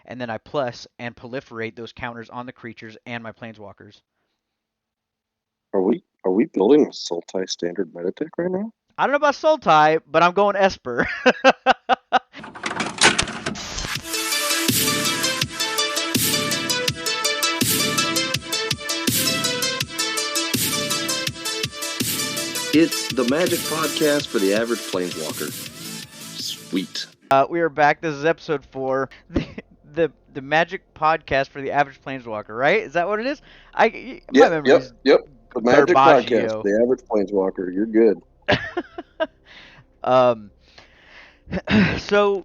and then I plus and proliferate those counters on the creatures and my planeswalkers. Are we building a Sultai standard meta deck right now? I don't know about Sultai, but I'm going Esper. It's the Magic Podcast for the average Planeswalker. Sweet. We are back. This is episode 4. The Magic podcast for the average planeswalker, right? Is that what it is? My Yep, yep, memory's yep. The Magic Podcast for garbaggio. the average Planeswalker. You're good. um, so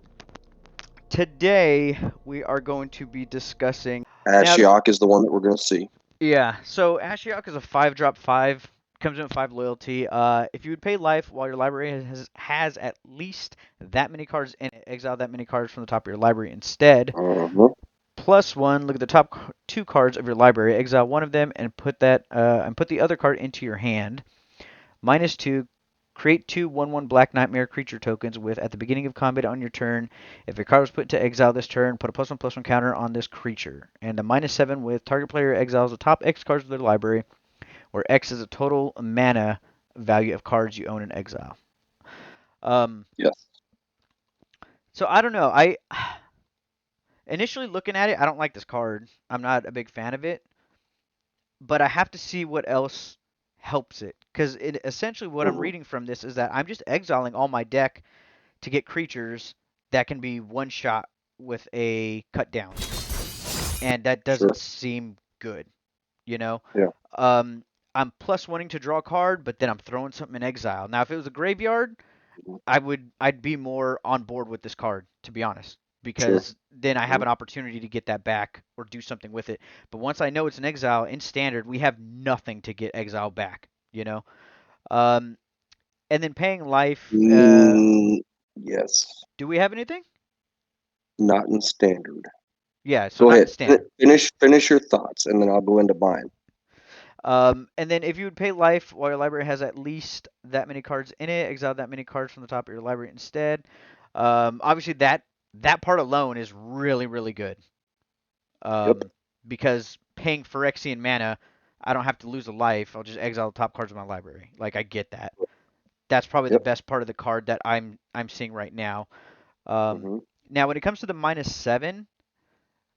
today we are going to be discussing now. Ashiok is the one that we're going to see. Yeah, so Ashiok is a 5-drop 5. Comes in with 5 loyalty. If you would pay life while your library has at least that many cards in it, exile that many cards from the top of your library instead. Uh-huh. +1, look at the top 2 cards of your library, exile one of them, and put the other card into your hand. -2, create 2 1/1 Black Nightmare creature tokens with at the beginning of combat on your turn. If your card was put into exile this turn, put a +1/+1 counter on this creature. And a -7 with target player exiles the top X cards of their library, where X is a total mana value of cards you own in exile. Yes. So I don't know. I initially looking at it, I don't like this card. I'm not a big fan of it, but I have to see what else helps it. Because essentially what I'm Mm-hmm. reading from this is that I'm just exiling all my deck to get creatures that can be one shot with a cut down. And that Sure. doesn't seem good, you know? Yeah. Um, I'm plus wanting to draw a card, but then I'm throwing something in exile. Now, if it was a graveyard, I'd be more on board with this card, to be honest, Sure. because then I have Mhm. an opportunity to get that back or do something with it. But once I know it's an exile in standard, we have nothing to get exile back, you know. Um, and then paying life. Yes. Do we have anything? Not in standard. Yeah, so Go not in ahead. standard. Finish your thoughts, and then I'll go into mine. And then if you would pay life while your library has at least that many cards in it, exile that many cards from the top of your library instead. Obviously that part alone is really really good. Yep. Because paying Phyrexian mana, I don't have to lose a life. I'll just exile the top cards of my library. Like I get that. That's probably the Yep. best part of the card that I'm seeing right now. Um, Mm-hmm. Now when it comes to the -7,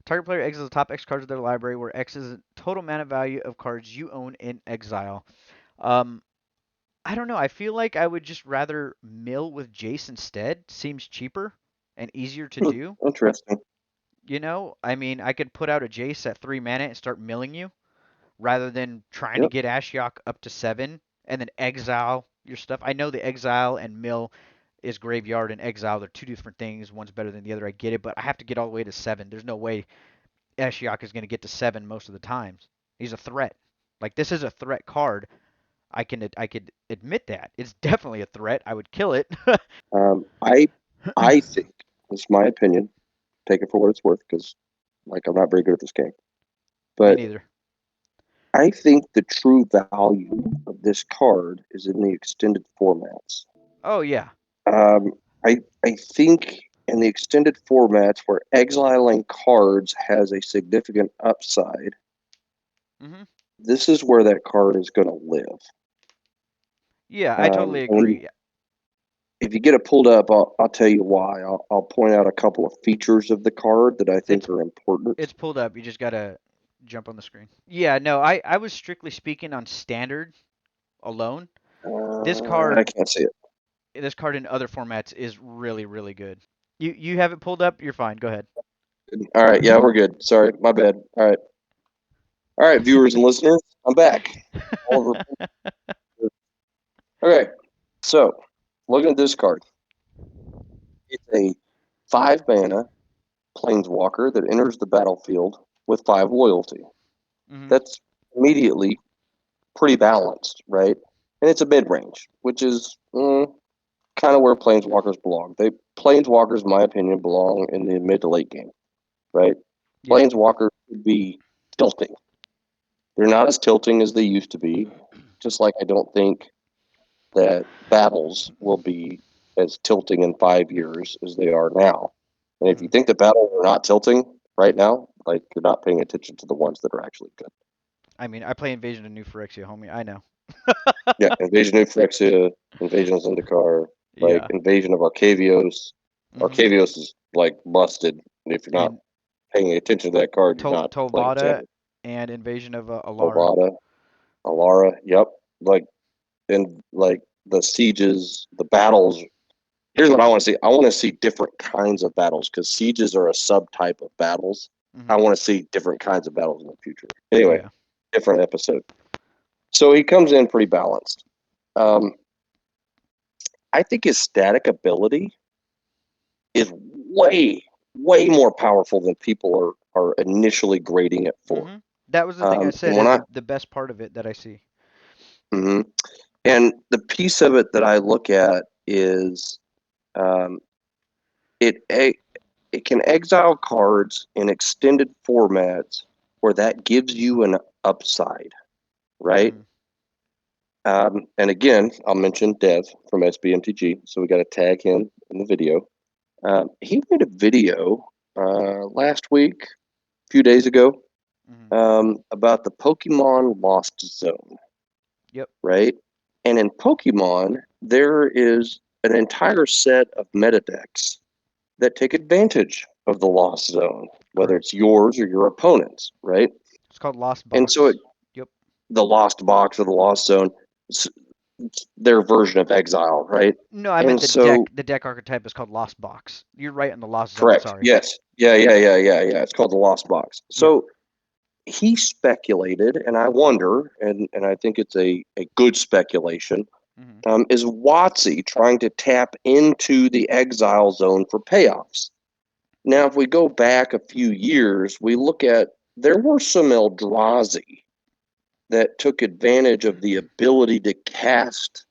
target player exiles the top X cards of their library, where X is the total mana value of cards you own in exile. Um, I don't know. I feel like I would just rather mill with Jace instead. Seems cheaper and easier to do. Interesting. You know, I mean, I could put out a Jace at 3 mana and start milling you, rather than trying to Yep. get Ashiok up to 7 and then exile your stuff. I know the exile and mill is graveyard and exile. They're two different things. One's better than the other. I get it, but I have to get all the way to 7. There's no way Ashiok is going to get to 7 most of the times. He's a threat. Like this is a threat card. I could admit that. It's definitely a threat. I would kill it. I think, this is my opinion, take it for what it's worth, because, like, I'm not very good at this game. Me But neither. I think the true value of this card is in the extended formats. Oh yeah. Um, I think in the extended formats where exiling cards has a significant upside, Mhm. this is where that card is going to live. Yeah, I totally And agree. if you get it pulled up, I'll tell you why. I'll point out a couple of features of the card that I It's think are important. it's pulled up. You just gotta jump on the screen. Yeah, no, I was strictly speaking on standard alone. This I card can't see it. this card in other formats is really really good. You have it pulled up. You're fine. Go ahead. All right, yeah, we're good. Sorry, my bad. All right, viewers and listeners, I'm back. Oliver. Okay, so looking at this card, it's a 5 mana planeswalker that enters the battlefield with 5 loyalty. Mhm. That's immediately pretty balanced, right? And it's a mid range, which is kind of where planeswalkers belong. Planeswalkers, in my opinion, belong in the mid to late game, right? Yeah. Planeswalkers should be tilting. They're not as tilting as they used to be. Just like I don't think that battles will be as tilting in 5 years as they are now. And if you Mhm. think the battles are not tilting, right now. Like you're not paying attention to the ones that are actually good. I mean, I play Invasion of New Phyrexia, homie. I know. Yeah, Invasion of Phyrexia, Invasion of Zendikar, like Yeah. Invasion of Arcavios. Mhm. Arcavios is like busted. If you're not And paying attention to that card, you're not playing Tovada Standard. and Invasion of Alara. Bovada, Alara, yep. Like and like the sieges, the battles. Here's what I want to see. I want to see different kinds of battles because sieges are a subtype of battles. I Mhm. want to see different kinds of battles in the future. Anyway, Yeah. different episode. So he comes in pretty balanced. Um, I think his static ability is way more powerful than people are initially grading it for. Mhm. That was the thing I said And when is I the best part of it that I see. mhm. And the piece of it that I look at is um, it it can exile cards in extended formats where that gives you an upside, right? Mhm. And again, I'll mention Dev from SBMTG, so we got to tag him in the video. He made a video last week, a few days ago, Mhm. about the Pokemon Lost Zone, Yep. right? And in Pokemon, there is an entire set of meta decks that take advantage of the Lost Zone, whether Correct. it's yours or your opponent's, right? It's called Lost And so Box. Yep. the Lost Box or the Lost Zone, it's their version of Exile, right? No, I meant And the deck. so, The deck archetype is called Lost Box. You're right on the Lost Zone. correct. Sorry. Yes. Yeah. It's called the Lost Box. Yeah. So he speculated, and I wonder, and I think it's a good speculation, Mhm. is WotC trying to tap into the Exile Zone for payoffs? Now, if we go back a few years, we look at there were some Eldrazi that took advantage of the ability to cast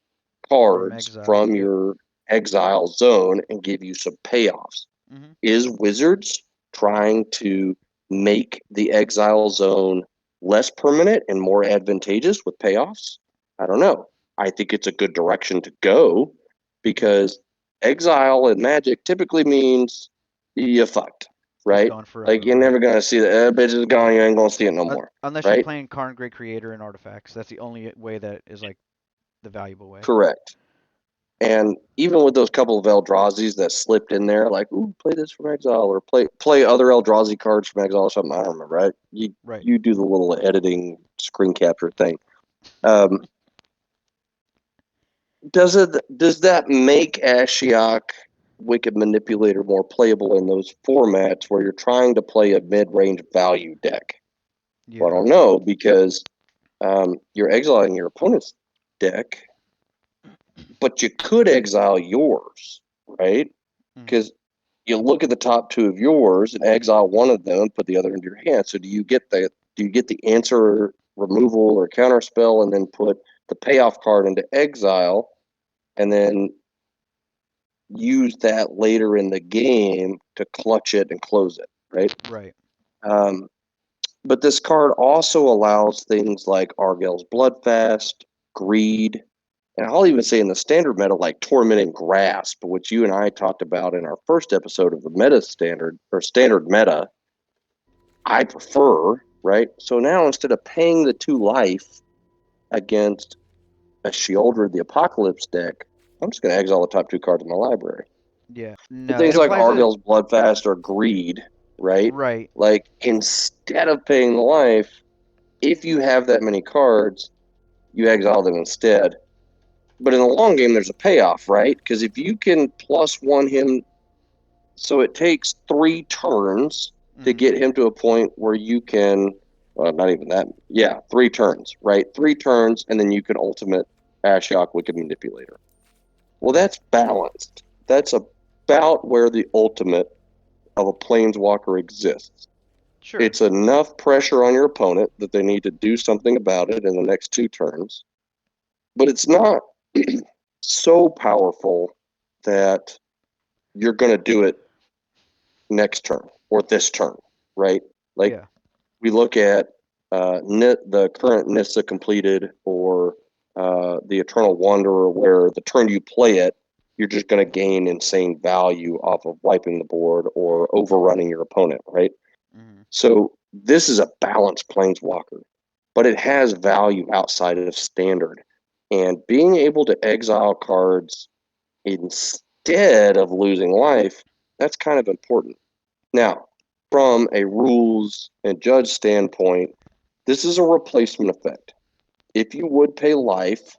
From cards Exile. from Yep. your exile zone and give you some payoffs. Mhm. Is Wizards trying to make the exile zone less permanent and more advantageous with payoffs? I don't know. I think it's a good direction to go because exile in Magic typically means you fucked, It's right? gone Like forever, you're right? never gonna see that bitch is gone. You ain't gonna see it no more, Unless you're right? playing Karn Great Creator and Artifacts. That's the only way that is like the valuable way. Correct. And even with those couple of Eldrazi's that slipped in there, like, ooh, play this from exile or play other Eldrazi cards from exile or something. I don't remember, right? You Right. you do the little editing screen capture thing. Um, does that make Ashiok Wicked Manipulator more playable in those formats where you're trying to play a mid range value deck? Well, I Yeah. don't know because you're exiling your opponent's deck, but you could exile yours, right? Mhm. Because you look at the top two of yours and exile one of them and put the other into your hand. So do you get the answer removal or counter spell and then put the payoff card into exile and then use that later in the game to clutch it and close it, right? Right. Um, but this card also allows things like Argel's Bloodfast, Greed, and I'll even say in the standard meta, like Torment and Grasp, which you and I talked about in our first episode of the meta standard or standard meta, I prefer, right? So now instead of paying the 2 life against a Sheoldred the Apocalypse deck, I'm just going to exile the top 2 cards in my library. Yeah. And No, it things like applies to Argel's Bloodfast or Greed, right? right. Like instead of paying the life, if you have that many cards, you exile them instead. But in the long game, there's a payoff, right? Because if you can +1 him, so it takes 3 turns to Mhm. get him to a point where you can, well, not even that, yeah, 3 turns, right? 3 turns, and then you can ultimate Ashiok Wicked Manipulator. Well, Right. that's balanced. That's about where the ultimate of a Planeswalker exists. Sure. It's enough pressure on your opponent that they need to do something about it in the next 2 turns, but it's not so powerful that you're going to do it next turn or this turn, right? Like Yeah. we look at the current Nissa completed or the Eternal Wanderer, where the turn you play it, you're just going to gain insane value off of wiping the board or overrunning your opponent, right? So this is a balanced planeswalker, but it has value outside of standard. And being able to exile cards instead of losing life, that's kind of important. Now, from a rules and judge standpoint, this is a replacement effect. If you would pay life,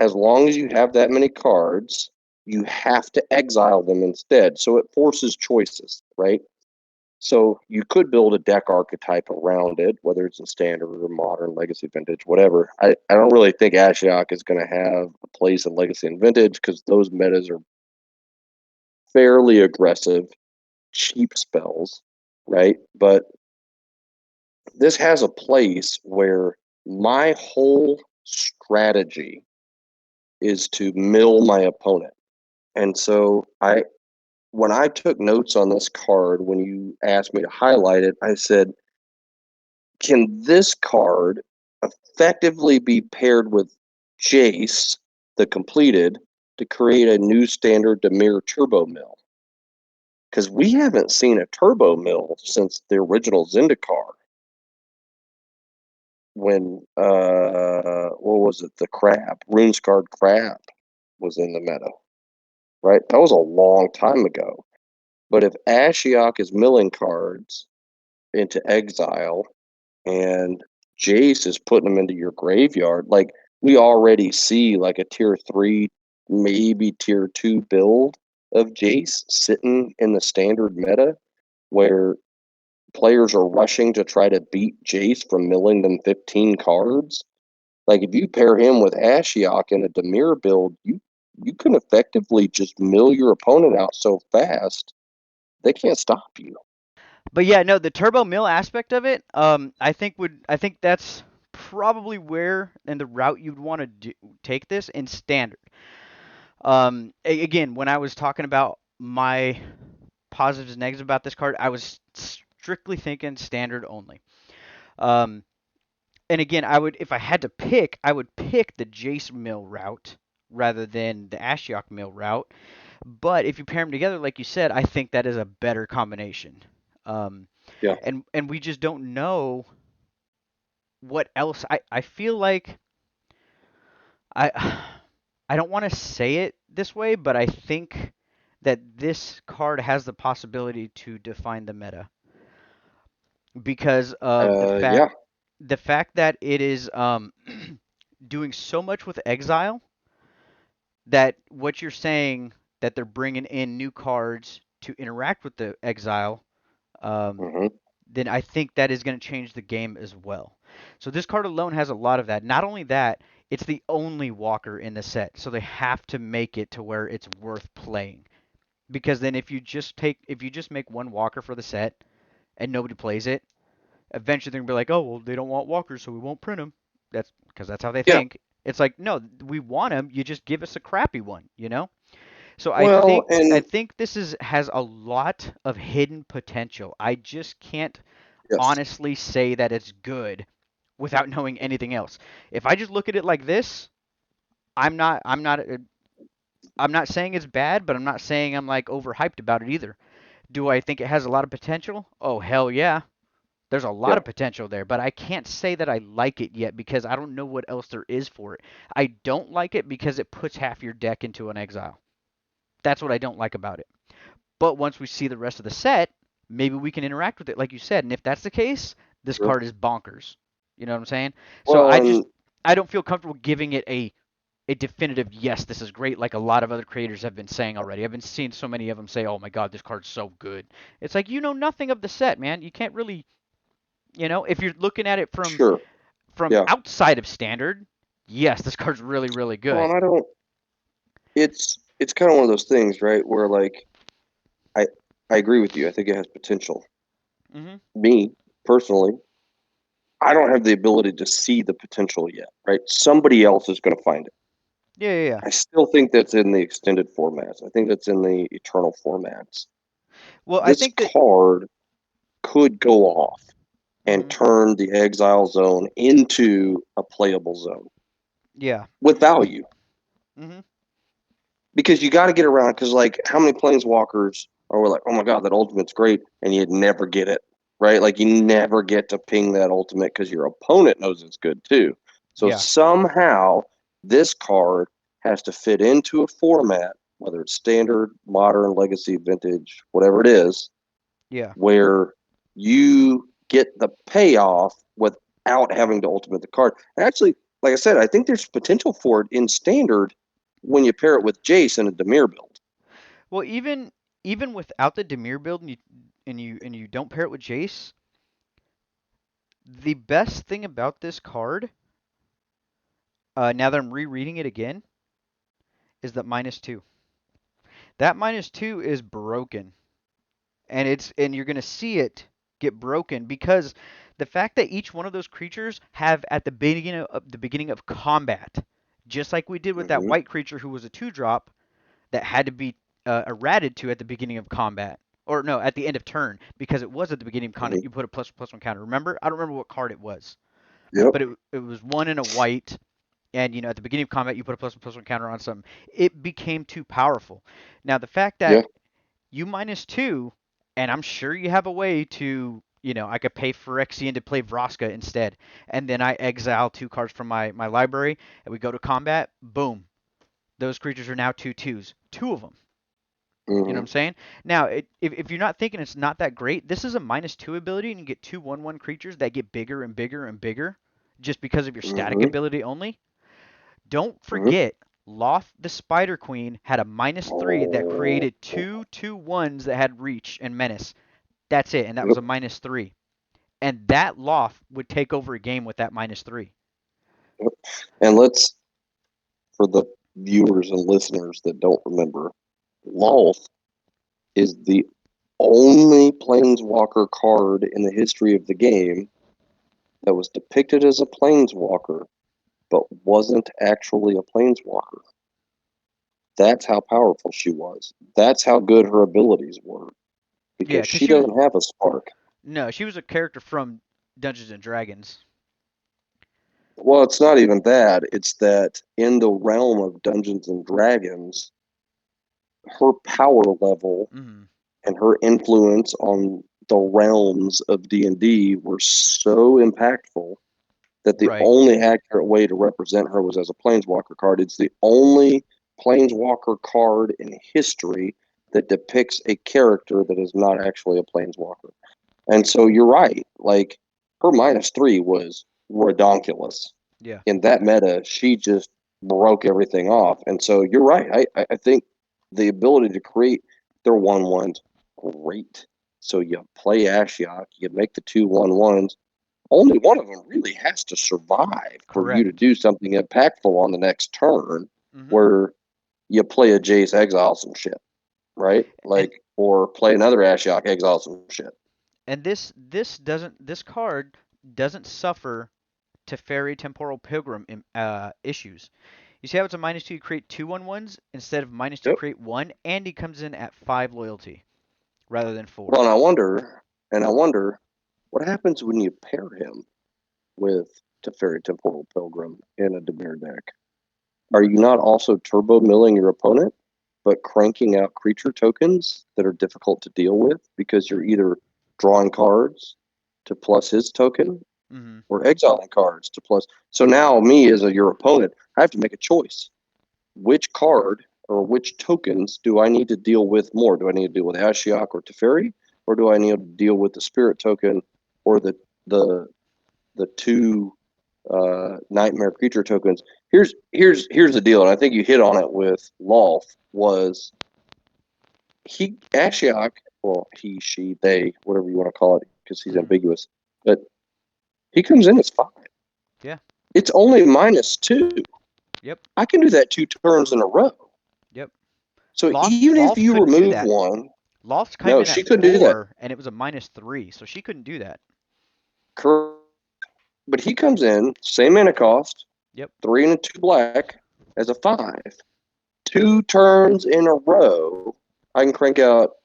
as long as you have that many cards, you have to exile them instead. So it forces choices, right? So you could build a deck archetype around it, whether it's in standard or modern, legacy, vintage, whatever. I don't really think Ashiok is going to have a place in legacy and vintage because those metas are fairly aggressive, cheap spells, right? But this has a place where my whole strategy is to mill my opponent. And so when I took notes on this card, when you asked me to highlight it, I said, can this card effectively be paired with Jace, the completed, to create a new standard Dimir Turbo Mill? Because we haven't seen a Turbo Mill since the original Zendikar. When what was it? The crab, Runescarred Crab, was in the meta, right? That was a long time ago. But if Ashiok is milling cards into exile and Jace is putting them into your graveyard, like we already see like a tier 3, maybe tier 2 build of Jace sitting in the standard meta where players are rushing to try to beat Jace from milling them 15 cards. Like if you pair him with Ashiok in a Dimir build, you can effectively just mill your opponent out so fast they can't stop you. But yeah, no, the turbo mill aspect of it, I think that's probably where and the route you'd want to take this in standard. Again, when I was talking about my positives and negatives about this card, I was strictly thinking standard only. Um, and again, I would, if I had to pick, I would pick the Jace mill route rather than the Ashiok mill route. But if you pair them together, like you said, I think that is a better combination. Um, Yeah. and we just don't know what else. I feel like I I don't want to say it this way, but I think that this card has the possibility to define the meta because of Yeah. the fact that it is doing so much with exile that what you're saying that they're bringing in new cards to interact with the exile, um, hmm then I think that is going to change the game as well. So this card alone has a lot of that. Not only that, it's the only walker in the set, so they have to make it to where it's worth playing. Because then if you just make one walker for the set and nobody plays it, eventually they're gonna be like, oh well, they don't want walkers, so we won't print them. That's because that's how they Yeah. think. It's like no, we want them. You just give us a crappy one, you know. So Well, I and think this is has a lot of hidden potential. I just can't yes. honestly say that it's good without knowing anything else. If I just look at it like this, I'm not saying it's bad, but I'm not saying I'm like overhyped about it either. Do I think it has a lot of potential? Oh hell yeah. There's a lot Yeah. of potential there, but I can't say that I like it yet because I don't know what else there is for it. I don't like it because it puts half your deck into an exile. That's what I don't like about it. But once we see the rest of the set, maybe we can interact with it, like you said. And if that's the case, this Sure. card is bonkers. You know what I'm saying? So Well, and I don't feel comfortable giving it a definitive yes, this is great, like a lot of other creators have been saying already. I've been seeing so many of them say, "Oh my God, this card's so good." It's like you know nothing of the set, man. You can't really, you know, if you're looking at it sure. from Yeah. outside of standard, yes, this card's really really Well, good. and I don't. It's kind of one of those things, right? Where like I I agree with you. I think it has potential. Mhm. Me personally, I don't have the ability to see the potential yet, right? Somebody else is going to find it. Yeah, yeah, yeah. I still think that's in the extended formats. I think that's in the eternal formats. Well, I This think that. card could go off and Mhm. turn the exile zone into a playable zone Yeah. with value Mhm. because you got to get around. Because like, how many planeswalkers are we like, oh my god, that ultimate's great, and you'd never get it. right? Like you never get to ping that ultimate because your opponent knows it's good too. So Yeah. somehow this card has to fit into a format, whether it's standard, modern, legacy, vintage, whatever it is, Yeah. where you get the payoff without having to ultimate the card. Actually, like I said, I think there's potential for it in standard when you pair it with Jace in a Demir build. Well, even without the Demir build and you don't pair it with Jace, the best thing about this card, now that I'm rereading it again, is that -2. That -2 is broken, and you're gonna see it get broken because the fact that each one of those creatures have at the beginning of combat, just like we did with that Mm-hmm. white creature who was a 2-drop that had to be errated to at the beginning of combat. Or no, at the end of turn, because it was at the beginning of combat. Mm-hmm. You put a +1/+1 counter. Remember? I don't remember what card it was, Yep. but it was one in a white, and at the beginning of combat, you put a +1/+1 counter on something. It became too powerful. Now the fact Yeah. that you -2, and I'm sure you have a way to, I could pay Phyrexian to play Vraska instead, and then I exile 2 cards from my library, and we go to combat. Boom, those creatures are now 2/2s, 2 of them. You know what Mm-hmm. I'm saying? Now, if you're not thinking it's not that great, this is a -2 ability, and you get 2/1/1 creatures that get bigger and bigger and bigger just because of your static Mm-hmm. ability only. Don't Mm-hmm. forget, Loth the Spider Queen had a -3 that Oh. created 2/2/1s that had reach and menace. That's it, and that was Yep. a -3. And that Loth would take over a game with that -3. Yep. And let's, for the viewers and listeners that don't remember, Lolth is the only Planeswalker card in the history of the game that was depicted as a Planeswalker, but wasn't actually a Planeswalker. That's how powerful she was. That's how good her abilities were, Yeah, because because she she was doesn't have a spark. no, she was a character from Dungeons and Dragons. Well, it's not even that. It's that in the realm of Dungeons and Dragons, her power level Hmm. and her influence on the realms of D&D were so impactful that the Right. only accurate way to represent her was as a planeswalker card. It's the only planeswalker card in history that depicts a character that is not actually a planeswalker. And so you're right. Like her -3 was redonkulous. Yeah. In that meta, she just broke everything off. And so you're right. I think the ability to create their 1/1s great. So you play Ashiok, you make the 2/1/1s. Only one of them really has to survive for you to Correct. do something impactful on the next turn, Hmm. where you play a Jace, exile some shit, right? And Like, or play another Ashiok, exile some shit. and this card doesn't suffer Teferi Temporal Pilgrim issues. You see how it's a -2, you create 2/1/1s instead of -2, Yep. create one, and he comes in at 5 loyalty rather than 4. Well, and I wonder what happens when you pair him with Teferi Temporal Pilgrim in a Demir deck. Are you not also turbo milling your opponent, but cranking out creature tokens that are difficult to deal with because you're either drawing cards to plus his token Hmm. or exiling cards to plus? So now, me as your opponent, I have to make a choice. Which card or which tokens do I need to deal with more? Do I need to deal with Ashiok or Teferi, or do I need to deal with the Spirit token or the the two nightmare creature tokens? Here's the deal, and I think you hit on it with Lolth. Was he Ashiok? Well, he, she, they, whatever you want to call it, because he's Hmm. ambiguous. But he comes in as 5. Yeah. It's only -2. Yep. I can do that 2 turns in a row. Yep. So even if Loth you couldn't do remove that. one, Loft came no, in she at couldn't do that. 4, and it was a -3, so she couldn't do that. Correct. But he comes in, same mana cost, Yep. 3 and a 2 black as a 5. 2 turns in a row, I can crank out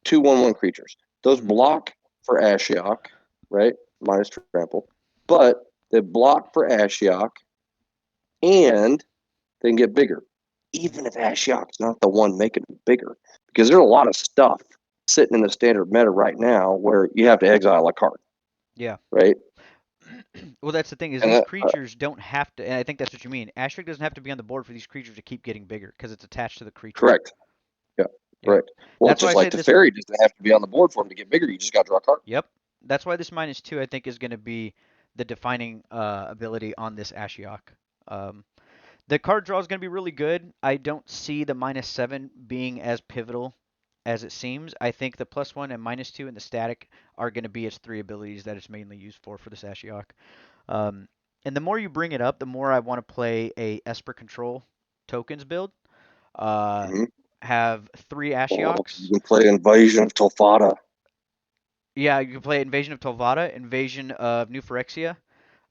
2/1/1 creatures. Those Hmm. block for Ashiok, right? Minus trample. But they block for Ashiok and they can get bigger. Even if Ashiok's not the one making them bigger. Because there's a lot of stuff sitting in the standard meta right now where you have to exile a card, Yeah. right? Well, that's the thing is And these that, creatures don't have to, and I think that's what you mean. Ashiok doesn't have to be on the board for these creatures to keep getting bigger because it's attached to the creature. correct. Yeah, Yep. correct. Well, That's why just I say like the this. fairy doesn't have to be on the board for him to get bigger. You just got to draw a card. Yep. That's why this -2 I think is going to be the defining ability on this Ashiok. Um, the card draw is going to be really good. I don't see the -7 being as pivotal as it seems. I think the +1 and -2 and the static are going to be its three abilities that it's mainly used for this Ashiok. Um, and the more you bring it up, the more I want to play a Esper Control tokens build. Uh, Mm-hmm. have three Oh, you Ashioks. can play Invasion of Tolfata. Yeah, you can play Invasion of Tolvata, Invasion of New Phyrexia.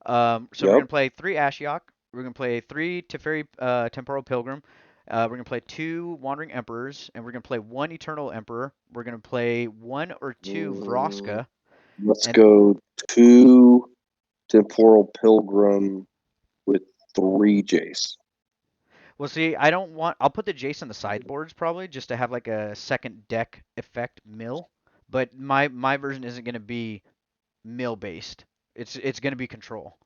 So we're Yep. gonna play three Ashiok. We're gonna play three Teferi Temporal Pilgrim. We're gonna play two Wandering Emperors, and we're gonna play one Eternal Emperor. We're gonna play one or two Mm, Vraska, let's and go 2 Temporal Pilgrim with 3 Jace. we'll see. I don't want. I'll put the Jace on the sideboards probably just to have like a second deck effect mill. But my version isn't gonna be mill based. It's gonna be control.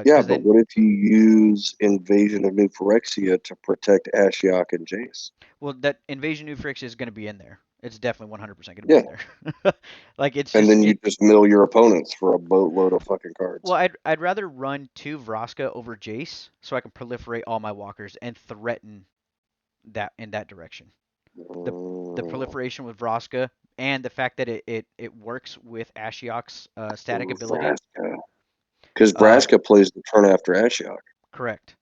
Yeah, Because but then, what if you use Invasion of New Phyrexia to protect Ashiok and Jace? well, that Invasion New Frix is gonna be in there. It's definitely 100% gonna be Yeah, in there. Like it's and just then you it. just mill your opponents for a boatload of fucking Well, cards. I'd rather run two Vraska over Jace so I can proliferate all my walkers and threaten that in that direction. The the Mm, proliferation with Vraska and the fact that it works with Ashiok's static ability. Vraska. Because Uh, Vraska plays the turn after Ashiok. correct.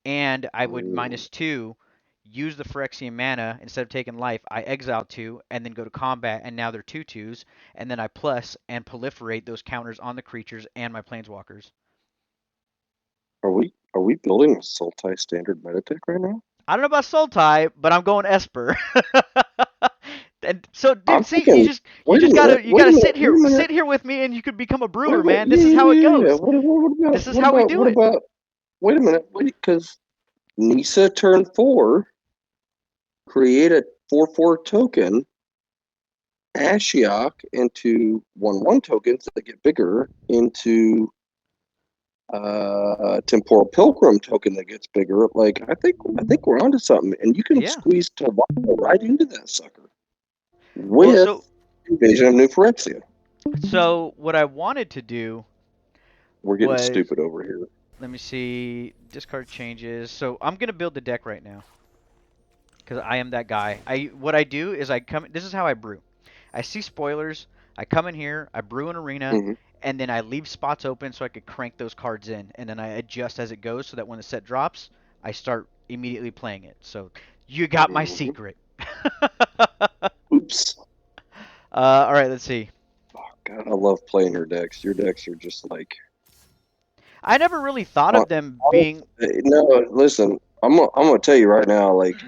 And I would Mm. -2 use the Phyrexian mana instead of taking life. I exile two and then go to combat, and now they're 2/2s, and then I plus and proliferate those counters on the creatures and my planeswalkers. Are we building a Sultai standard meta deck right now? I don't know about Sultai, but I'm going Esper. And so, I'm dude, see, thinking. you Wait a just minute. gotta Wait a minute. sit here with me, and you could become a Wait a brewer, minute. man. Yeah, This is yeah, how it yeah, yeah. goes. What about? This is how we do What it. about? Wait a minute. Wait, because Nisa turn 4, create a 4/4 token, Ashiok into 1/1 tokens that get bigger into temporal pilgrim token that gets bigger. Like I think we're onto something, and you can Yeah. squeeze Tobacco right into that sucker Well, with Invasion of New Phyrexia. so what I wanted to do We're getting was, stupid over here. let me see, discard changes. So I'm gonna build the deck right now because I am that guy. What I do is I come. This is how I brew. I see spoilers. I come in here. I brew an arena, Mm-hmm. and then I leave spots open so I could crank those cards in, and then I adjust as it goes so that when the set drops, I start immediately playing it. So you got my Mm-hmm. secret. Oops. All right, let's see. God, I love playing your decks. Your decks are just like. I never really thought Uh, of them being. no, listen. I'm gonna tell you right now. Like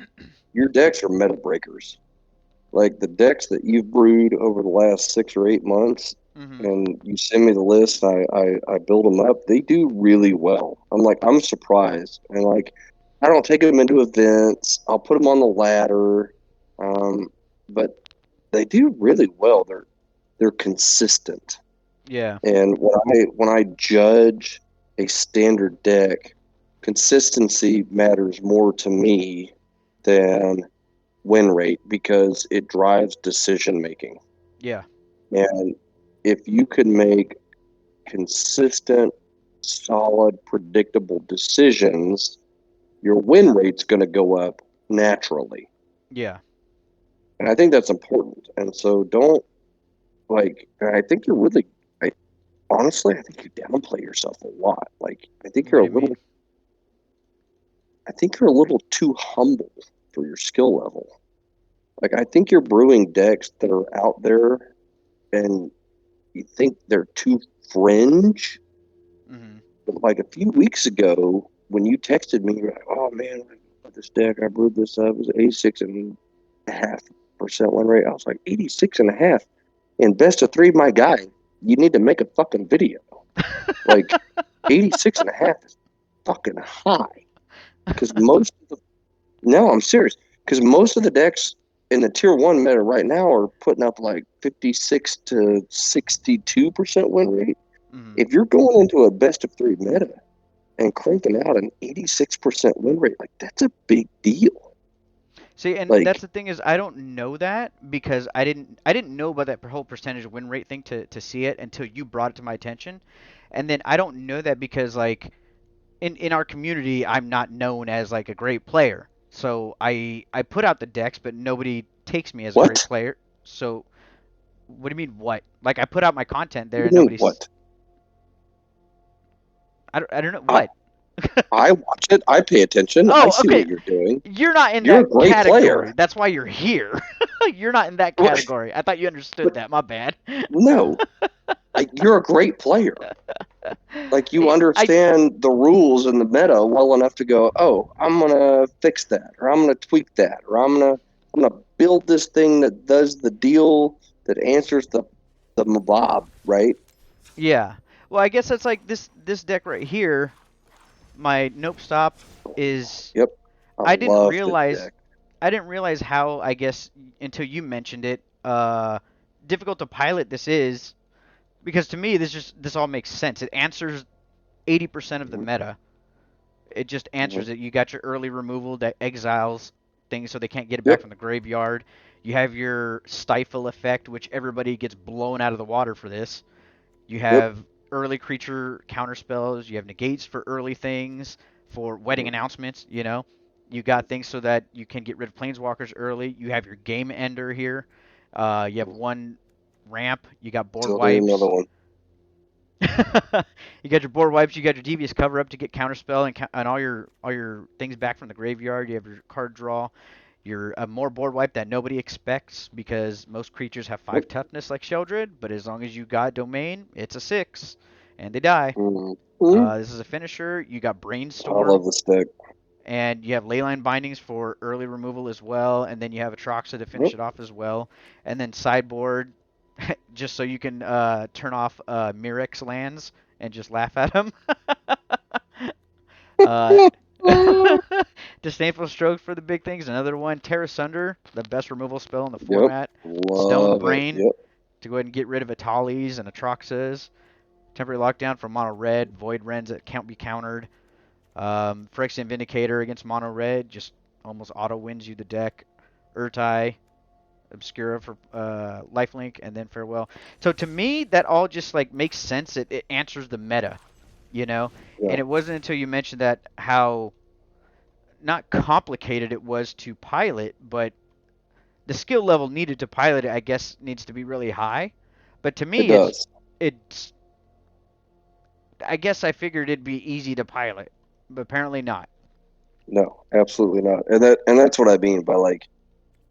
your decks are meta breakers. Like the decks that you've brewed over the last 6 or 8 months, Hmm. and you send me the list. I build them up. They do really well. I'm surprised, and like I don't take them into events. I'll put them on the ladder, um, but they do really well. They're consistent. Yeah, And when I judge a standard deck, consistency matters more to me than win rate because it drives decision making. yeah, And if you can make consistent, solid, predictable decisions, your win rate's going to go up naturally. yeah. And I think that's important. And so don't I think you're really, I, honestly, I think you downplay yourself a lot. Like, What do you mean? I think you're a little too humble for your skill level. Like, I think you're brewing decks that are out there and you think they're too fringe. Hmm. But like a few weeks ago, when you texted me, you're like, "Oh man, I bought this deck. I brewed this up. It was 86.5% win rate." I was like, 86 and a half in best of three, my guy. You need to make a fucking video. Like 86 and a half is fucking high because most of the no, I'm serious because most of the decks. in the tier one meta right now are putting up like 56 to 62% win rate. Mhm. If you're going into a best of three meta and cranking out an 86% win rate, like that's a big deal. See, and that's Like, the thing is I don't know that because I didn't know about that whole percentage win rate thing to see it until you brought it to my attention, and then I don't know that because like in our community I'm not known as like a great player, so I put out the decks but nobody takes me as a great what? player. So what do you mean what? Like I put out my content there What and do you mean, nobody's what? I don't know I, what. I watch it. I pay attention. I Oh, see okay. what you're doing. You're not in You're a that great category. player. That's why you're here. You're not in that But, category. I thought you understood but that. My bad. no, you're a great player. Like you I understand the rules in the meta well enough to go, oh, I'm gonna fix that, or I'm gonna tweak that, or I'm gonna build this thing that does the deal that answers the mabob, right? yeah. Well, I guess that's like this deck right here. My nope stop is Yep. I I didn't love this realize deck. I didn't realize how I guess until you mentioned it difficult to pilot this is because to me this all makes sense. It answers 80% of the Mm-hmm. meta. It just Mm-hmm. answers it. You got your early removal that exiles things so they can't get it back Yep. from the graveyard. You have your stifle effect, which everybody gets blown out of the water for this. You Yep. have early creature counter spells. You have negates for early things, for wedding Mm-hmm. announcements. You got things so that you can get rid of planeswalkers early. You have your game ender here. You have one ramp. You got board So there's another wipes. one. You got your board wipes. You got your devious cover up to get counterspell and all your things back from the graveyard. You have your card draw. Your more board wipe that nobody expects because most creatures have Yep. 5 toughness like Sheldred, but as long as you got domain, it's a 6, and they die. Mm-hmm. This is a finisher. You got I love brainstorm, this deck. and you have leyline bindings for early removal as well, and then you have Atroxa to finish Yep. it off as well, and then sideboard just so you can turn off Mirrex lands and just laugh at them. uh, Disdainful Strokes for the big things. Another one, Terra Sunder, the best removal spell in the Yep. format. Stone Love it. Brain Yep. to go ahead and get rid of Atalis and Atroxas. Temporary Lockdown for Mono Red. Void Rens that can't be countered. Phyrexian Vindicator against Mono Red just almost auto wins you the deck. Urtai, Obscura for Lifelink, and then Farewell. So to me, that all just like makes sense. It answers the meta, you know. Yeah. And it wasn't until you mentioned that how not complicated it was to pilot, but the skill level needed to pilot it, I guess, needs to be really high. But to It me, does. it's. I guess I figured it'd be easy to pilot, but apparently not. No, absolutely not. And that's what I mean by like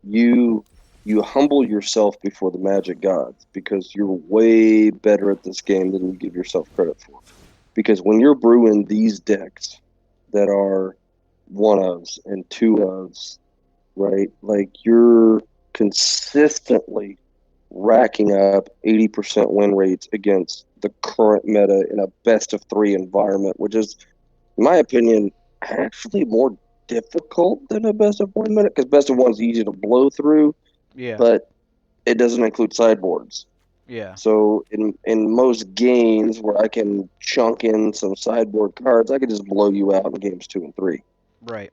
you you humble yourself before the magic gods because you're way better at this game than you give yourself credit for. Because when you're brewing these decks that are one ofs and two ofs, right? Like you're consistently racking up 80% win rates against the current meta in a best of three environment, which is, in my opinion, actually more difficult than a best of one minute because best of one's easy to blow through, Yeah, but it doesn't include sideboards. yeah, So in most games where I can chunk in some sideboard cards, I can just blow you out in games two and three. right.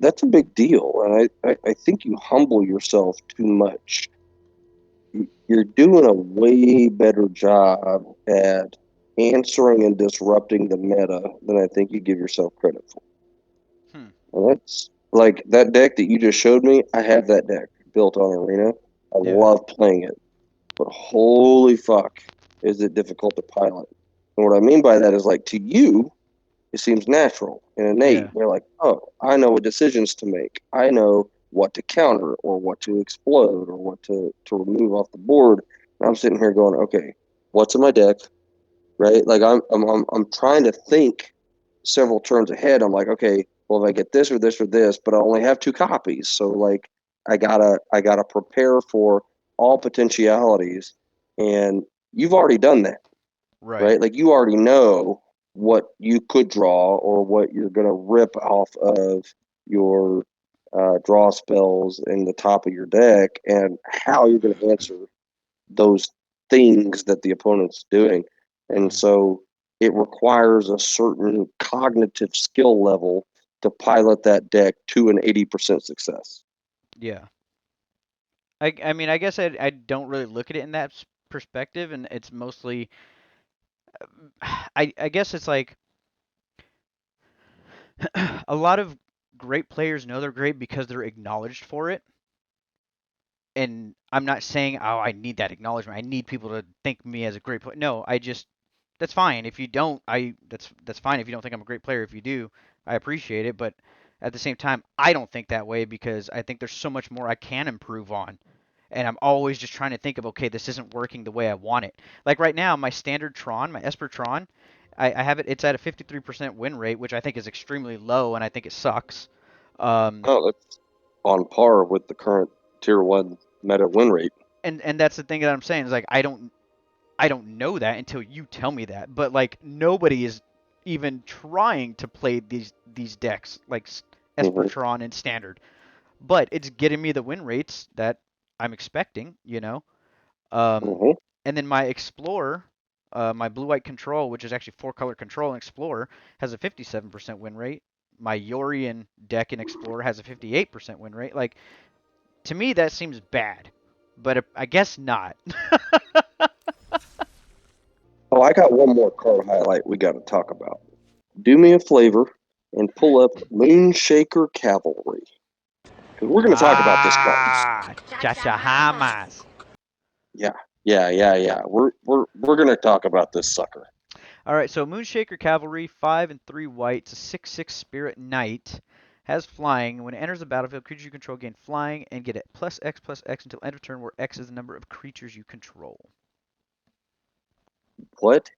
That's a big deal, and I think you humble yourself too much. You're doing a way better job at answering and disrupting the meta than I think you give yourself credit for. Hmm. And that's like that deck that you just showed me. I have that deck built on Arena. I Yeah, love playing it, but holy fuck, is it difficult to pilot? And what I mean by that is like to you, it seems natural and innate. yeah, You're like, oh, I know what decisions to make. I know what to counter or what to explode or what to remove off the board. And I'm sitting here going, okay, what's in my deck? Right? Like I'm trying to think several turns ahead. I'm like, okay, well if I get this or this or this, but I only have two copies, so like I gotta prepare for all potentialities, and you've already done that, right. right? Like you already know what you could draw or what you're gonna rip off of your draw spells in the top of your deck, and how you're going to answer those things that the opponent's doing. And so it requires a certain cognitive skill level to pilot that deck to an 80% success. Yeah. I mean, I guess I don't really look at it in that perspective, and it's mostly, I guess it's like a lot of great players know they're great because they're acknowledged for it. And I'm not saying, oh, I need that acknowledgement. I need people to think me as a great player. No, I just that's fine. If you don't, that's fine. If you don't think I'm a great player, if you do, I appreciate it. But at the same time, I don't think that way because I think there's so much more I can improve on. And I'm always just trying to think of, okay, this isn't working the way I want it. Like right now, my standard Tron, my Esper Tron, I have it. It's at a 53% win rate, which I think is extremely low, and I think it sucks. Oh, that's on par with the current tier 1 meta win rate. And that's the thing that I'm saying is like I don't know that until you tell me that. But like nobody is even trying to play these decks like Mm-hmm. Espertron and Standard. But it's getting me the win rates that I'm expecting. Um, Mm-hmm. and then my Explorer, my blue-white control, which is actually four-color control and Explorer, has a 57% win rate. My Yorion deck in Explorer has a 58% win rate. Like to me, that seems bad, but I guess not. Oh, I got one more card highlight we got to talk about. Do me a favor and pull up Moonshaker Cavalry, because we're going to talk about this card. Chachahamas. Yeah, yeah. We're going to talk about this sucker. All right, so Moonshaker Cavalry, 5 and 3 white, it's a 6/6 Spirit Knight, has flying. When it enters the battlefield, creatures you control gain flying and get it +X until end of turn, where X is the number of creatures you control. What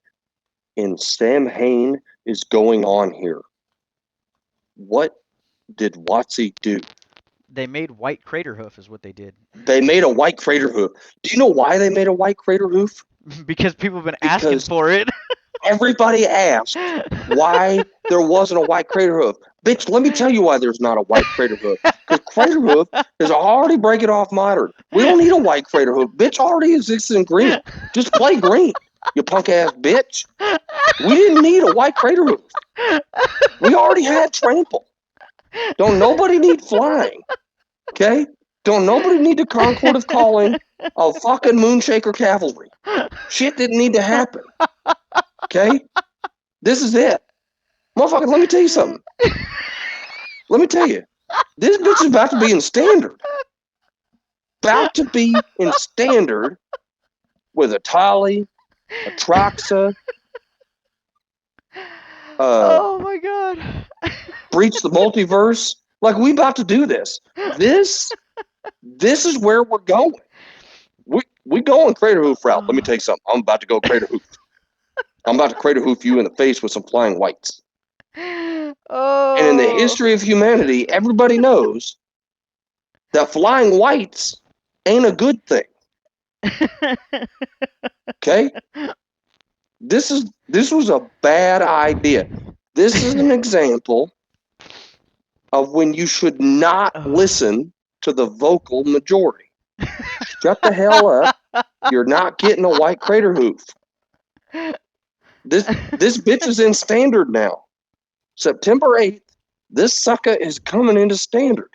in Samhain is going on here? What did WotC do? They made white Crater Hoof, is what they did. They made a white crater hoof. Do you know why they made a white crater hoof? Because people have been asking Because for it. everybody asked why there wasn't a white crater hoof. Bitch, let me tell you why there's not a white crater hoof. Because crater hoof is already breaking off modern. We don't need a white crater hoof. Bitch already exists in green. Just play green, you punk ass bitch. We didn't need a white crater hoof. We already had trample. Don't nobody need flying. Okay? Don't nobody need the Concord of Calling of fucking Moonshaker Cavalry. Shit didn't need to happen. Okay? This is it. Motherfucker, let me tell you something. Let me tell you. This bitch is about to be in standard. About to be in standard with a Tali, a Troxa, Oh my god. Breach the Multiverse. Like, we about to do this. This is where we're going. We going Crater Hoof route. Let me tell you something. I'm about to go Crater Hoof. I'm about to Crater Hoof you in the face with some flying whites. Oh. And in the history of humanity, everybody knows that flying whites ain't a good thing. Okay? This was a bad idea. This is an example of when you should not listen to the vocal majority. Shut the hell up. You're not getting a white crater hoof. This bitch is in standard now. September 8th, this sucker is coming into standard.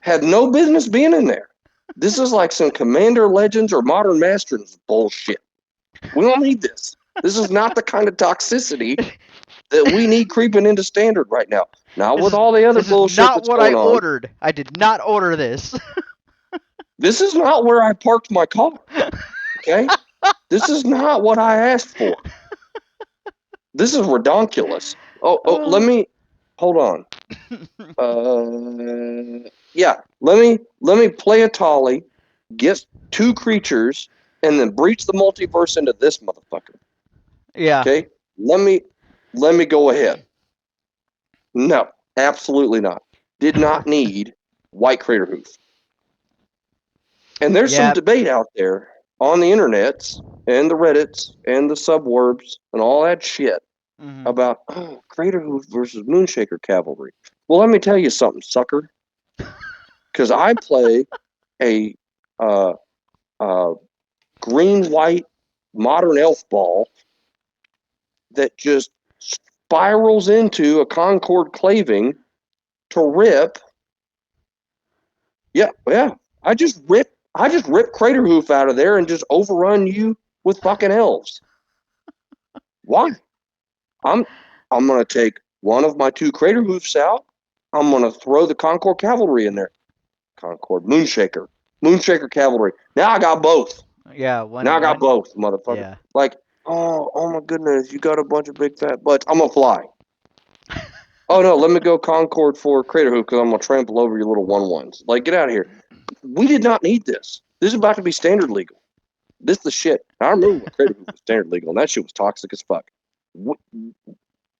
Had no business being in there. This is like some Commander Legends or Modern Masters bullshit. We don't need this. This is not the kind of toxicity that we need creeping into standard right now. Not with all the other bullshit not that's what going I on. ordered. I did not order this. This is not where I parked my car. Okay? This is not what I asked for. This is redonkulous. Let me hold on. Yeah, let me play a Tali, get 2 creatures, and then breach the multiverse into this motherfucker. Yeah. Okay? Let me go ahead. No, absolutely not. Did not need white crater hoof. And there's some debate out there on the internets and the Reddits and the subwerbs and all that shit about crater hoof versus Moonshaker Cavalry. Well, let me tell you something, sucker. Because I play a uh, uh, green white modern elf ball that just spirals into a Concord claving to rip. Yeah, yeah. I just rip Crater Hoof out of there and just overrun you with fucking elves. Why? I'm I'm gonna take one of my two Crater Hoofs out. I'm gonna throw the Concord Cavalry in there. Concord Moonshaker. Moonshaker Cavalry. Now I got both. Yeah, one Now and I got one. both, motherfucker. Yeah. Like, oh my goodness, you got a bunch of big fat butts. I'm gonna fly. Oh no, let me go Concord for Crater Hoof because I'm gonna trample over your little 1/1s. Like, get out of here. We did not need this. This is about to be standard legal. This is the shit. I remember when Crater Hoof was standard legal, and that shit was toxic as fuck. We,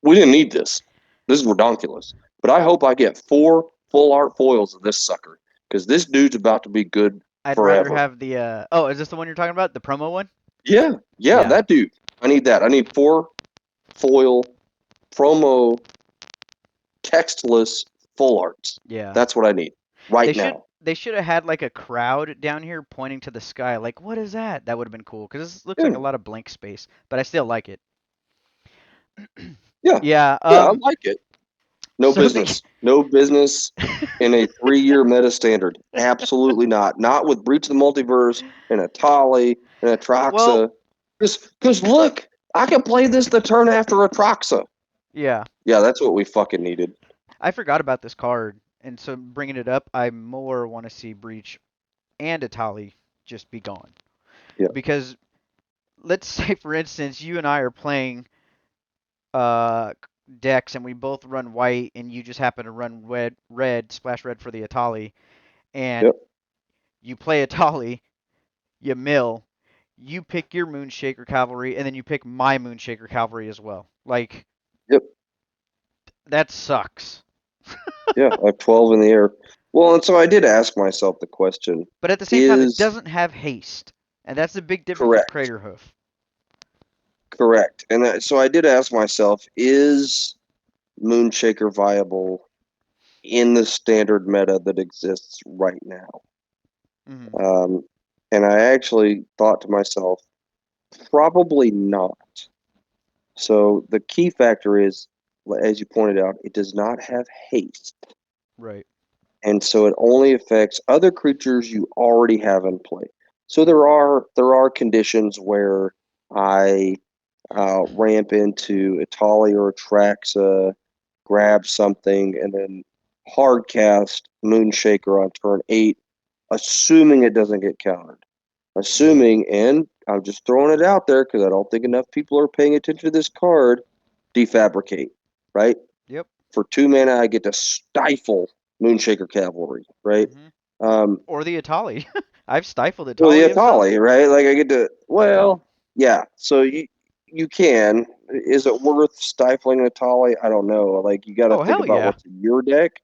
we didn't need this. This is redonkulous. But I hope I get 4 full art foils of this sucker because this dude's about to be good I'd rather forever. have the oh, is this the one you're talking about? The promo one? Yeah, yeah, Yeah. that dude. I need that. I need 4 foil promo textless full arts. Yeah. That's what I need They right should now. they should have had like a crowd down here pointing to the sky. Like, what is that? That would have been cool because this looks like Yeah, a lot of blank space, but I still like it. yeah, Yeah. yeah. I like it. No So the business. No business in a 3-year meta standard. Absolutely not. Not with Breach of the Multiverse and a Tali and a well, Traxa. Because look, I can play this the turn after a Traxa. yeah. Yeah, that's what we fucking needed. I forgot about this card, and so bringing it up, I more want to see Breach and Atali just be gone Yeah, because let's say, for instance, you and I are playing uh decks and we both run white and you just happen to run red splash red for the Atali and yep, you play Atali, you mill, you pick your Moonshaker Cavalry and then you pick my Moonshaker Cavalry as well. Like yep, that sucks. yeah. I have 12 in the air. Well, and so I did ask myself the question: But at the same time it is doesn't have haste. And that's the big difference with correct, Craterhoof. correct, and so I did ask myself: is Moonshaker viable in the standard meta that exists right now? Mhm. Um, and I actually thought to myself, probably not. So the key factor is, as you pointed out, it does not have haste. Right. And so it only affects other creatures you already have in play. So Mhm. there are conditions where I ramp into Italy or Traxa, grab something, and then hard cast Moonshaker on turn 8, assuming it doesn't get countered. Yeah. Assuming, and I'm just throwing it out there because I don't think enough people are paying attention to this card, defabricate, right? Yep. For 2 mana, I get to stifle Moonshaker Cavalry, right? Mhm. Um, Or the Atali. I've stifled or the Atali himself. Atali, right? Like I get to, Yeah. well, yeah. So you can. Is it worth stifling an Atali? I don't know. Like you got to Oh think hell about yeah. what's in your deck.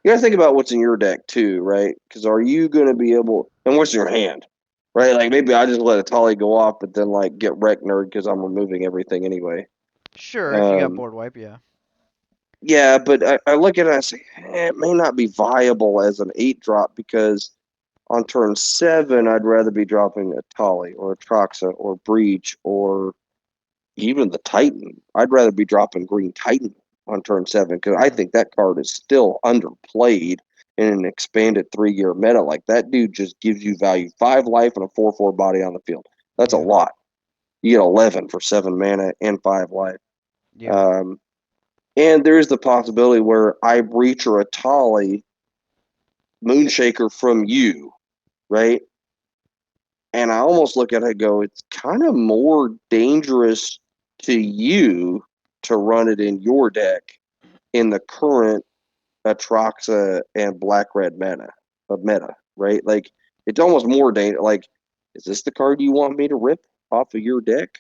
You got to think about what's in your deck too, right? Because are you going to be able? And what's in your hand, right? Like maybe I just let Atali go off, but then like get wreck nerd because I'm removing everything anyway. Sure, if you got Um, board wipe, yeah. yeah, but I look at it and I say it may not be viable as an 8 drop because on turn 7 I'd rather be dropping a Tali or a Troxa or Breach or even the Titan. I'd rather be dropping Green Titan on turn 7 because I Mhm. think that card is still underplayed in an expanded 3-year meta. Like that dude just gives you value 5 life and a 4/4 body on the field. That's a Yeah. lot. You get 11 for 7 mana and 5 life. Yeah. Um, and there's the possibility where I breach or a Tali Moonshaker from you, right? And I almost look at it and go, it's kind of more dangerous to you to run it in your deck in the current Atraxa and black red meta, right? Like it's almost more dangerous. Like, is this the card you want me to rip off of your deck?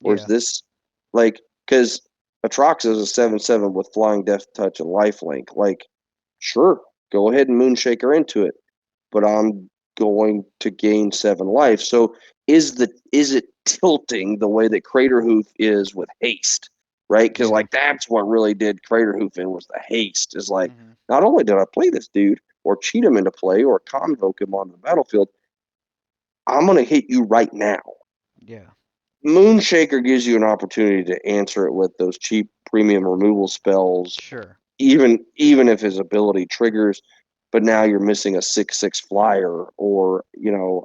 Or is Yeah. this like because Atraxa is a 7/7 with flying death touch and lifelink. Like, sure, go ahead and Moonshaker into it, but I'm going to gain 7 life. So is it tilting the way that Crater Hoof is with haste, right? Because Yeah. like that's what really did Crater Hoof in was the haste. Is like Mhm. not only did I play this dude, or cheat him into play or convoke him onto the battlefield, I'm going to hit you right now. Yeah. Moonshaker gives you an opportunity to answer it with those cheap premium removal spells, Sure. even if his ability triggers, but now you're missing a 6/6 flyer, or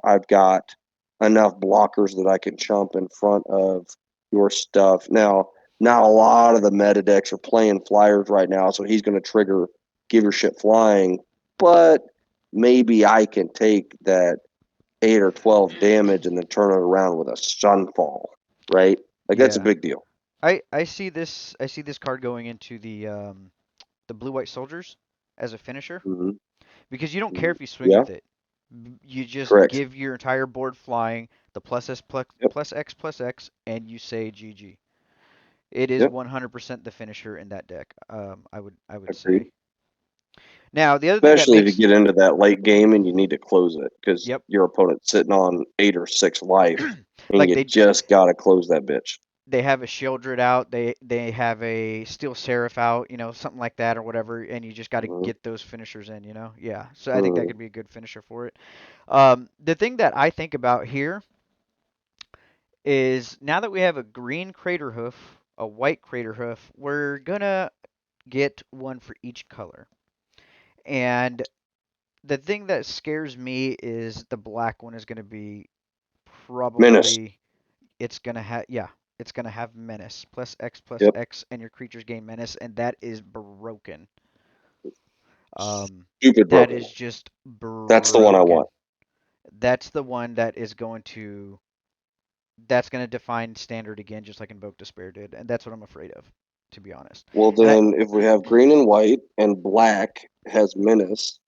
I've got enough blockers that I can chump in front of your stuff. Now, not a lot of the meta decks are playing flyers right now, so he's going to trigger give your shit flying, but maybe I can take that 8 or 12 damage and then turn it around with a sunfall, right? Like that's a Yeah. big deal. I see this card going into the blue white soldiers as a finisher Mm-hmm. because you don't care Mm-hmm. if you swing Yeah, with it. You just correct. give your entire board flying the plus S Yep, plus X and you say GG. It is yep, 100% the finisher in that deck. I would agreed. say. Now, the other thing that Especially if you makes get into that late game and you need to close it because yep, your opponent's sitting on 8 or 6 life and like you they just got to close that bitch. they have a Shieldred out, they have a Steel Seraph out, something like that or whatever, and you just got to Mm-hmm. get those finishers in. Yeah. So I think that Mm-hmm. could be a good finisher for it. The thing that I think about here is now that we have a green Crater Hoof, a white Crater Hoof, we're gonna get one for each color. And the thing that scares me is the black one is gonna be Menace. probably it's gonna have yeah, it's gonna have menace plus Yep. X, and your creatures gain menace, and that is broken. Um, Stupid that broken. is just That's the one I broken. want. That's the one that's gonna define standard again, just like Invoke Despair did, and that's what I'm afraid of, to be honest. Well, And I then if we have green and white and black has menace,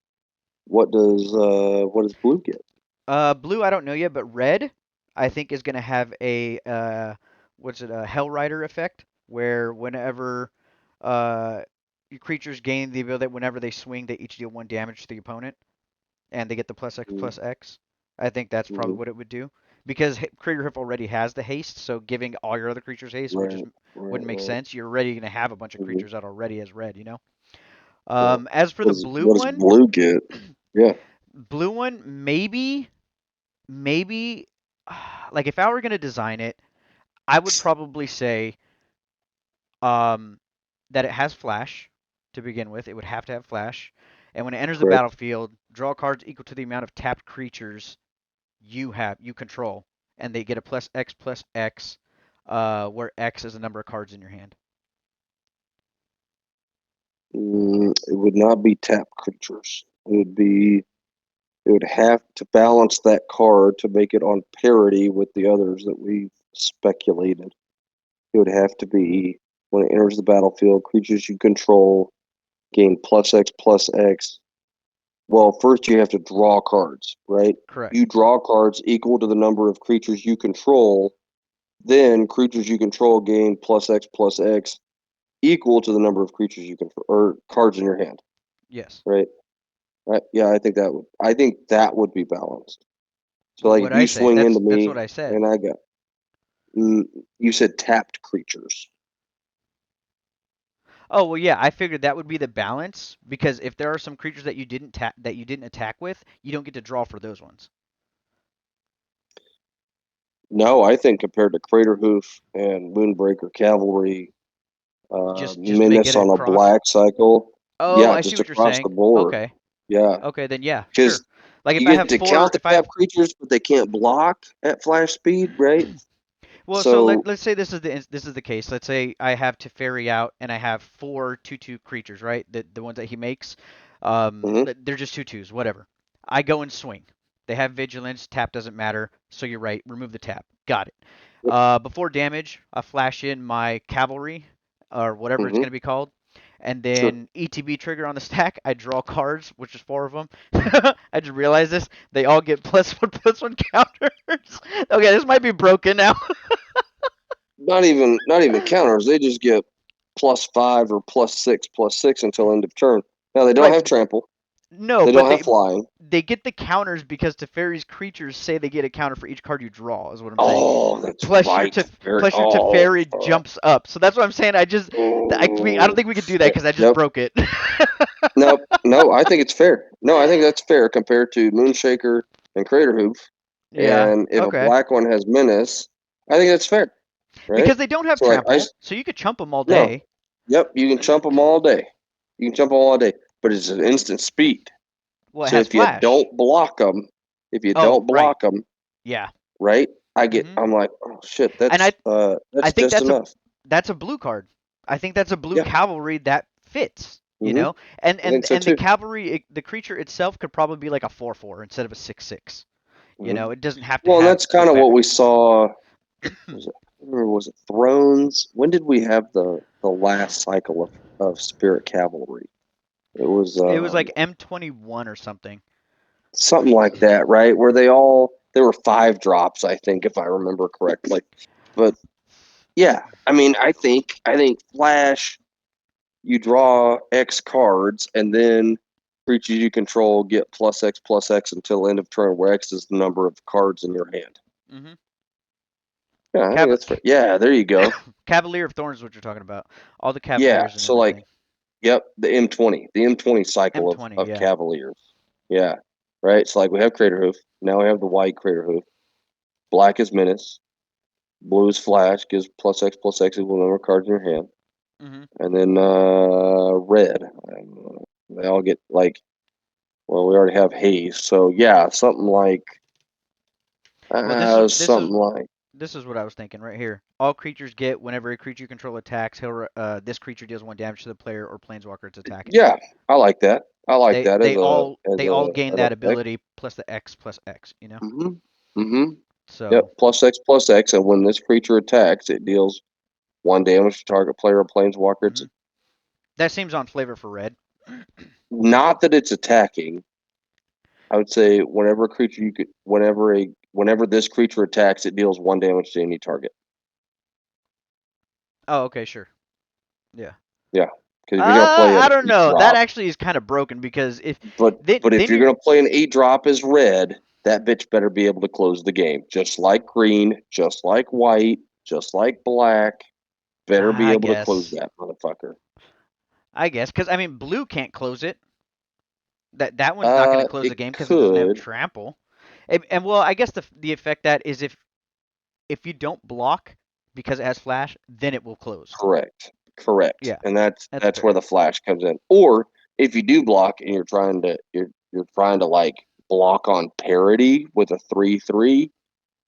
what does blue get? blue I don't know yet, but red I think is gonna have a what's it a Hell Rider effect, where whenever uh your creatures gain the ability that whenever they swing, they each deal 1 damage to the opponent, and they get the plus X Mm-hmm. plus X. I think that's probably what it would do. Because Krieger Hoof already has the haste, so giving all your other creatures haste would just Right, right, wouldn't make right. sense. You're already gonna have a bunch of Mm-hmm. creatures out already as red. Right. As for the blue What does one, blue get? Yeah, blue one maybe like if I were gonna design it, I would probably say um that it has flash to begin with. It would have to have flash, and when it enters the correct. battlefield, draw cards equal to the amount of tapped creatures you control, and they get a plus X, where X is the number of cards in your hand. It would not be tap creatures. It would have to balance that card to make it on parity with the others that we've speculated. It would have to be when it enters the battlefield, creatures you control gain plus X plus X. Well, first you have to draw cards, right? Correct. You draw cards equal to the number of creatures you control. Then creatures you control gain plus X equal to the number of creatures you control or cards in your hand, Yes. right? Right. Yeah, I think that would be balanced. So, Well, like, what if I you say, swing into that's what me I said. and I got, mm, you said tapped creatures. Oh well, yeah, I figured that would be the balance because if there are some creatures that you didn't attack with, you don't get to draw for those ones. No, I think compared to Craterhoof and Moonbreaker Cavalry, Just make Menace it on a across. black cycle, Oh, yeah, I see just what you're across the saying. board, Okay. yeah, Okay, then yeah, sure. because Like if you I get have to four, count the if I have tap creatures, but they can't block at flash speed, right? well, so So, let's say this is the case. Let's say I have Teferi out and I have four 2/2 creatures, right? The ones that he makes, mhm, they're just 2/2s, whatever. I go and swing. They have vigilance. Tap doesn't matter. So you're right. Remove the tap. Got it. yep, Before damage, I flash in my cavalry or whatever it's mhm, going to be called, and sure. then ETB trigger on the stack. I draw cards, which is four of them. I just realized this. They all get plus one counters. Okay, this might be broken now. Not even counters. They just get +5 or +6 until end of turn. Now they don't Right, have trample. No, They but don't have flying. they get the counters because Teferi's creatures say they get a counter for each card you draw. Is what I'm saying. Oh, that's Plus your right. Very. plus your Oh, Teferi fuck. jumps up. So that's what I'm saying. I don't Oh, think we could do that shit. because I just Nope. broke it. Nope. No, I think it's fair. No, I think that's fair compared to Moonshaker and Crater Hoof. Yeah. And if a Okay. black one has Menace, I think that's fair, right? Because they don't have So like trample, so you could chump them all no, day. yep, you can chump them all day. You can chump them all day, but it's an instant speed. Well, it So has if you flash. don't block them, if you Oh, don't right. block them, Yeah. right? Mhm. I'm like, oh shit, And I that's think just enough. that's a blue card. I think that's a blue Yeah. cavalry that fits. You Mm-hmm. know, and I think so the too. cavalry, the creature itself could probably be like a 4/4 instead of a 6/6. You Mm-hmm. know, it doesn't have to Well, and have that's the kind of what we back. saw. Was it Thrones? When did we have the last cycle of Spirit Cavalry? It was It was like M21 or something. something like that, right? Where there were 5 drops, I think, if I remember correctly. But yeah, I mean, I think Flash, you draw X cards, and then creatures you control get plus X until end of turn, where X is the number of cards in your hand. Mhm. Yeah, I think Cav- that's fair. Yeah, there you go. Cavalier of Thorns is what you're talking about. All the Yeah, Cavaliers and so like, everything. yep, the M20 cycle M20, of yeah. Cavaliers. Yeah, right. So like we have Crater Hoof. Now we have the white Crater Hoof. Black is Menace. Blue is Flash, gives plus X equal number of cards in your hand. Mhm. And then red. They all get like, well, we already have Haze. So yeah, Well, something like, this is what I was thinking right here. All creatures get whenever a creature you control attacks. This creature deals 1 damage to the player or planeswalker it's attacking. yeah, I like that. I like that as They all gain an that effect. ability plus the X plus X. You know. Mm-hmm. Mm-hmm. Yep, So plus X, and when this creature attacks, it deals 1 damage to target player or planeswalker. It's mhm. That seems on flavor for red. not that it's attacking. I would say whenever this creature attacks, it deals 1 damage to any target. Oh, okay, sure. Yeah. Yeah, because if you're gonna play I an don't eight know. That drop, actually is kind of broken because if but if then you're you're gonna play an 8 drop as red, that bitch better be able to close the game, just like green, just like white, just like black. Better be I able to close guess that motherfucker. because I mean blue can't close it. That one's not going to close the It game because it doesn't have could. trample. And well, I guess the effect that is if you don't block because it has flash, then it will close. Correct, Yeah, and that's that's that's where fair. the flash comes in. Or if you do block and you're trying to like block on parity with a 3/3,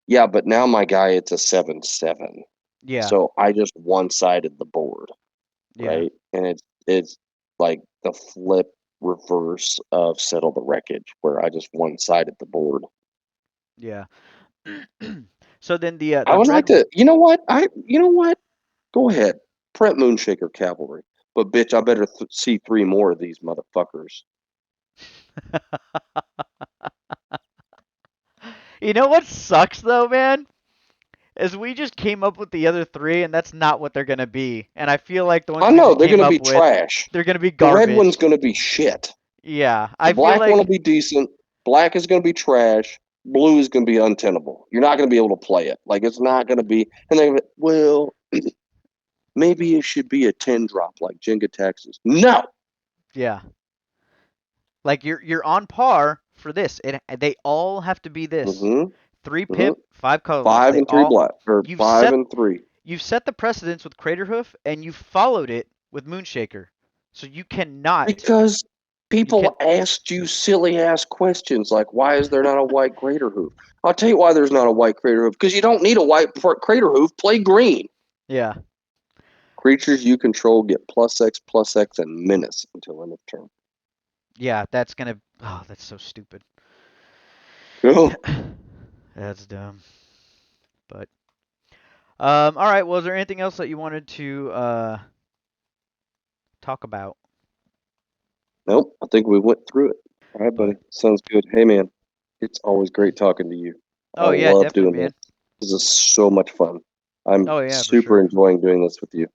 yeah, but now my guy it's a 7/7, Yeah, so I just one-sided the board, yeah, right? And it's like the flip reverse of Settle the Wreckage, where I just one-sided the board. yeah. So then I the would like red. to, you know what? Go ahead, print Moonshaker Cavalry. But bitch, I better see 3 more of these motherfuckers. You know what sucks though, man? Is we just came up with the other three, and that's not what they're gonna be. And I feel like the ones I we know just they're came gonna be up with, trash. they're gonna be The red one's garbage. gonna be shit. Yeah, The I feel black one will like be decent. Black is gonna be trash. Blue is gonna be untenable. You're not gonna be able to play it. Like it's not gonna be. And they're gonna, well, maybe it should be a 10 drop like Jenga Texas. No. yeah, like you're on par for this. They all have to be this. Mm-hmm. Three Mm-hmm. pimp, five colorless. Five They and three all black, or you've five set and three. you've set the precedence with Craterhoof, and you followed it with Moonshaker. So Because you can people asked you silly ass questions like, why is there not a white crater hoof? I'll tell you why there's not a white crater hoof. Because you don't need a white crater hoof. Play green. yeah Creatures you control get plus X and menace until end of turn. yeah that's gonna that's so stupid. Oh, That's dumb. But all right. Well, is there anything else that you wanted to talk about? nope. I think we went through it. All right, buddy. But Sounds good. Hey, man. It's always great talking to you. I oh yeah, love definitely, doing this. man. This is so much fun. I'm Oh yeah, for super sure. enjoying doing this with you.